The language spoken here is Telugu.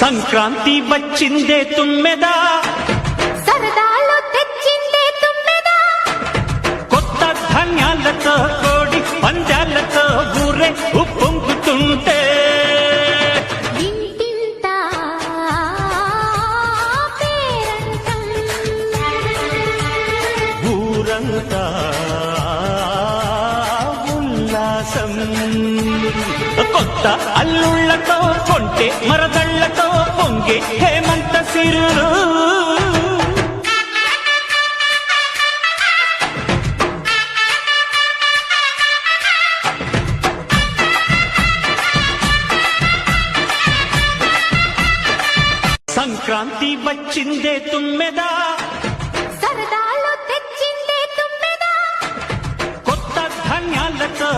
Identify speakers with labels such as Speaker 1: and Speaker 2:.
Speaker 1: సంక్రాంతి వచ్చిందే తుమ్మెదా,
Speaker 2: సరదాలు తెచ్చిందే తుమ్మెదా,
Speaker 1: కొత్త ధాన్యాలతో కోడి పందాలతో ఊరే ఉప్పొంగుతుంటే
Speaker 2: ఇంటింటా పేరంటం,
Speaker 1: ఊరంతా ఉల్లాసం. కొత్త అల్లుళ్లతో కొంటే మరదళ్లతో పొంగే హేమంత సిరులు. సంక్రాంతి వచ్చిందే తుమ్మెదా,
Speaker 2: సరదాలు తెచ్చిందే తుమ్మెదా,
Speaker 1: కొత్త ధాన్యాలతో